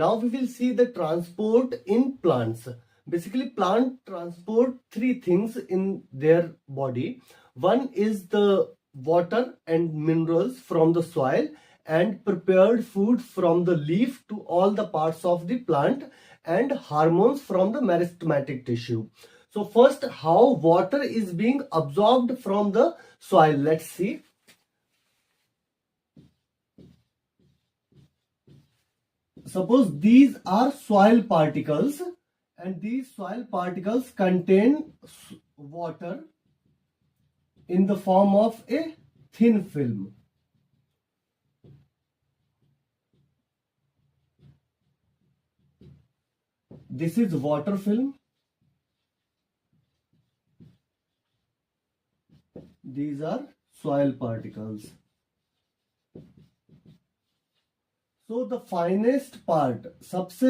Now we will see the transport in plants. Basically, plant transport three things in their body. One is the water and minerals from the soil and prepared food from the leaf to all the parts of the plant and hormones from the meristematic tissue. So first, how water is being absorbed from the soil. Let's see. Suppose these are soil particles and these soil particles contain water in the form of a thin film. This is water film. These are soil particles. So the finest part, सबसे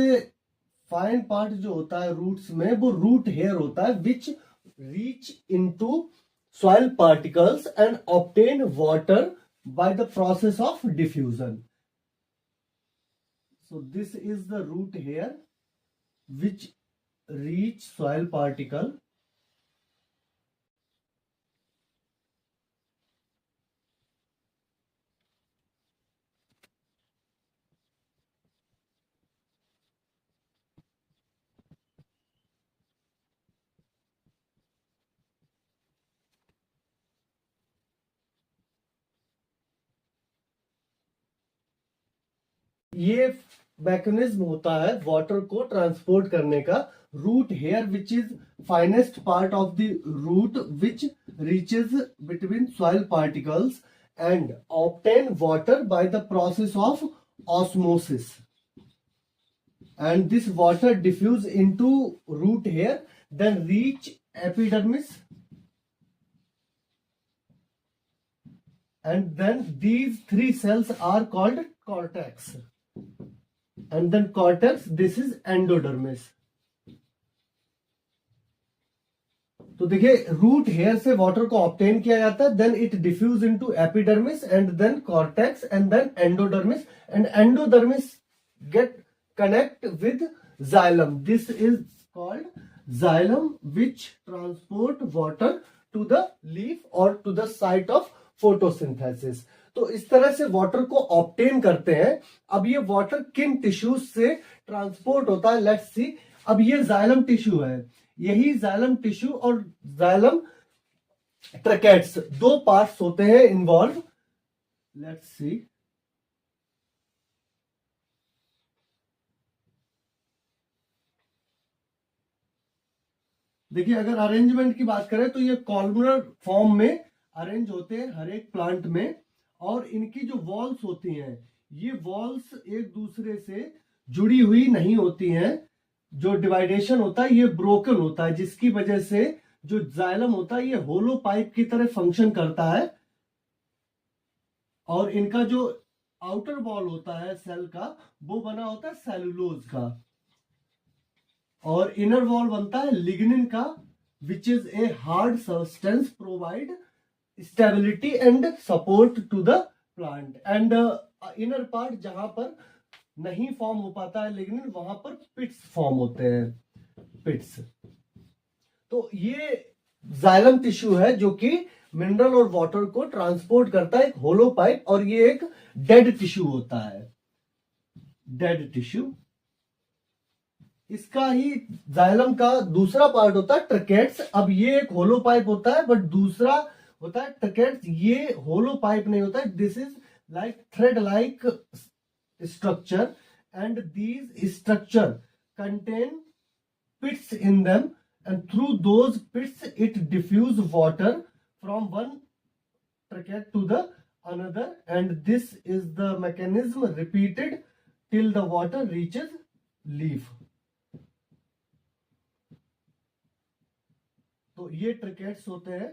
fine part जो होता है roots में, वो root hair होता है, which reach into soil particles and obtain water by the process of diffusion. So this is the root hair which reach soil particle ये mechanism होता है वाटर को ट्रांसपोर्ट करने का. Root hair which is finest part of the root which reaches between soil particles and obtain water by the process of osmosis, and this water diffuse into root hair, then reach epidermis, and then these three cells are called cortex, and then cortex, this is endodermis. तो देखिए root hair से water को obtain किया जाता है, then it diffuse into epidermis and then cortex and then endodermis, and endodermis get connect with xylem. This is called xylem which transport water to the leaf or to the site of photosynthesis. तो इस तरह से water को obtain करते हैं. अब ये water किन टिश्यूज से ट्रांसपोर्ट होता है, लेट्स सी. अब ये जाइलम टिश्यू है, यही जाइलम टिश्यू और जाइलम ट्रैकेट्स दो पार्ट्स होते हैं इन्वॉल्व. Let's see. देखिए अगर अरेंजमेंट की बात करें तो ये कॉलमनर फॉर्म में अरेंज होते हैं हर एक प्लांट में, और इनकी जो वॉल्स होती हैं ये वॉल्स एक दूसरे से जुड़ी हुई नहीं होती हैं. जो डिवाइडेशन होता है ये ब्रोकन होता है, जिसकी वजह से जो जाइलम होता है ये होलो पाइप की तरह फंक्शन करता है, और इनका जो आउटर वॉल होता है सेल का वो बना होता है सेलुलोज का, और इनर वॉल बनता है लिग्निन का, which is a hard substance provide stability and support to the plant. And inner part जहां पर नहीं फॉर्म हो पाता है लिग्निन, वहां पर पिट्स फॉर्म होते हैं, पिट्स. तो ये जाइलम टिश्यू है जो कि मिनरल और वाटर को ट्रांसपोर्ट करता है, एक होलो पाइप, और ये एक डेड टिश्यू होता है, डेड टिश्यू. इसका ही जाइलम का दूसरा पार्ट होता है ट्रकेट्स. अब ये एक होलो पाइप होता है, बट दूसरा होता है ट्रकेट्स. ये होलो पाइप नहीं होता है, this is like thread like structure, and these structure contain pits in them, and through those pits it diffuse water from one tracheid to the another, and this is the mechanism repeated till the water reaches leaf. तो ये ट्रिकेट्स होते हैं.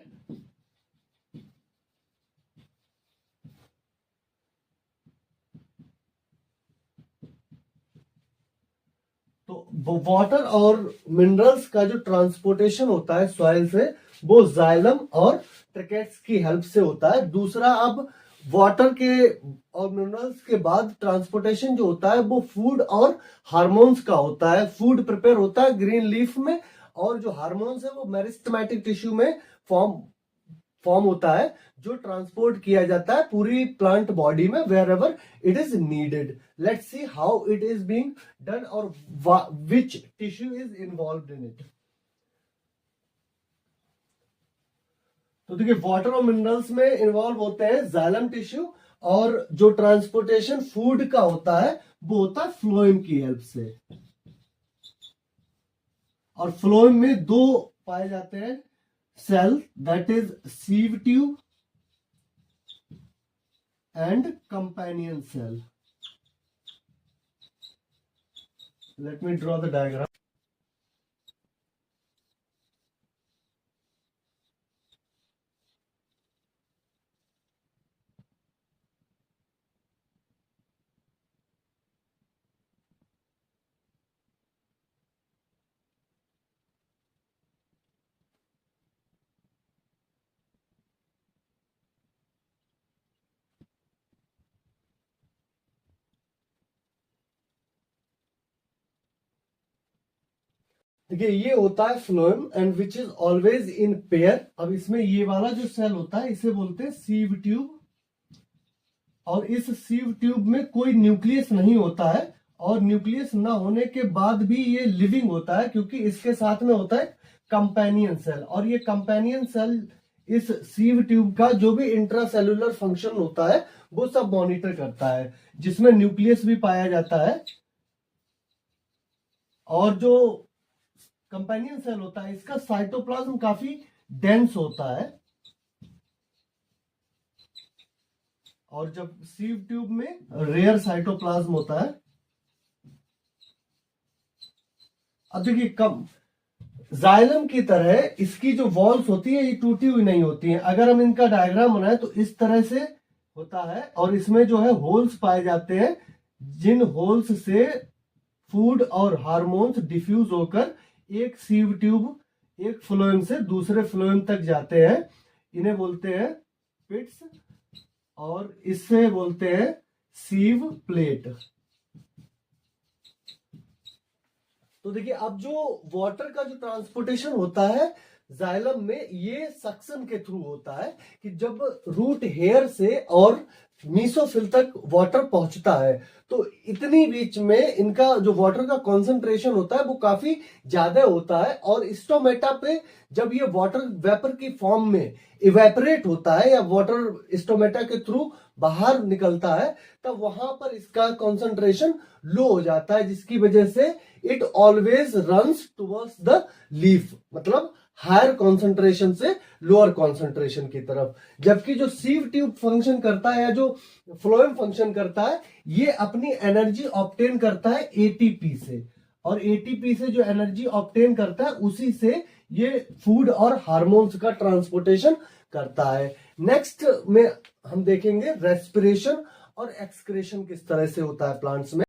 तो water और minerals का जो transportation होता है सॉइल से, वो जाइलम और ट्रिकेट्स की हेल्प से होता है. दूसरा, अब वाटर के और मिनरल्स के बाद ट्रांसपोर्टेशन जो होता है वो फूड और हार्मोन्स का होता है। फूड प्रिपेयर होता है ग्रीन लीफ में, और जो हार्मोन्स है वो मेरिस्टेमेटिक टिश्यू में फॉर्म होता है, जो ट्रांसपोर्ट किया जाता है पूरी प्लांट बॉडी में wherever it is needed. Let's see how it is being done और which tissue is involve in it. तो देखिए वाटर और मिनरल्स में इन्वॉल्व होते हैं जाइलम टिश्यू, और जो ट्रांसपोर्टेशन फूड का होता है वो होता है फ्लोएम की हेल्प से। और फ्लोएम में दो पाए जाते हैं cell, that is sieve tube and companion cell. Let me draw the diagram. देखिए ये होता है phloem and which is always in pair. अब इसमें ये वाला जो सेल होता है इसे बोलते हैं सीव ट्यूब, और इस सीव ट्यूब में कोई न्यूक्लियस नहीं होता है, और न्यूक्लियस ना होने के बाद भी ये लिविंग होता है क्योंकि इसके साथ में होता है कंपेनियन सेल। और ये कंपेनियन सेल इस सीव ट्यूब का जो भी इंट्रासेलुलर फंक्शन होता है वो सब मॉनिटर करता है, जिसमें न्यूक्लियस भी पाया जाता है। और जो कंपेनियन सेल होता है इसका साइटोप्लाज्म काफी डेंस होता है, और जब सीव ट्यूब में रेयर साइटोप्लाज्म होता है। अब देखिए कम जाइलम की तरह इसकी जो वॉल्स होती है ये टूटी हुई नहीं होती है। अगर हम इनका डायग्राम बनाए तो इस तरह से होता है, और इसमें जो है होल्स पाए जाते हैं, जिन होल्स से फूड और हार्मोन्स डिफ्यूज होकर एक सीव ट्यूब एक फ्लोएम से दूसरे फ्लोएम तक जाते हैं। इन्हें बोलते हैं पिट्स, और इससे बोलते हैं सीव प्लेट। तो देखिए अब जो वाटर का जो ट्रांसपोर्टेशन होता है जाइलम में, ये सक्शन के थ्रू होता है कि जब रूट हेयर से और मीसोफिल तक वाटर पहुंचता है तो इतनी बीच में इनका जो वाटर का कंसंट्रेशन होता है वो काफी ज्यादा होता है, और स्टोमेटा पे जब ये वाटर वेपर की फॉर्म में इवेपोरेट होता है या वाटर स्टोमेटा के थ्रू बाहर निकलता है तब वहां पर इसका कंसंट्रेशन लो हो जाता है, जिसकी वजह से it always runs towards the leaf, मतलब हायर कॉन्सेंट्रेशन से लोअर कॉन्सेंट्रेशन की तरफ। जबकि जो सीव ट्यूब फंक्शन करता है या जो फ्लोएम फंक्शन करता है ये अपनी एनर्जी ऑब्टेन करता है एटीपी से, और एटीपी से जो एनर्जी ऑब्टेन करता है उसी से ये फूड और हार्मोन्स का ट्रांसपोर्टेशन करता है। नेक्स्ट में हम देखेंगे रेस्पिरेशन और एक्सक्रेशन किस तरह से होता है प्लांट्स में।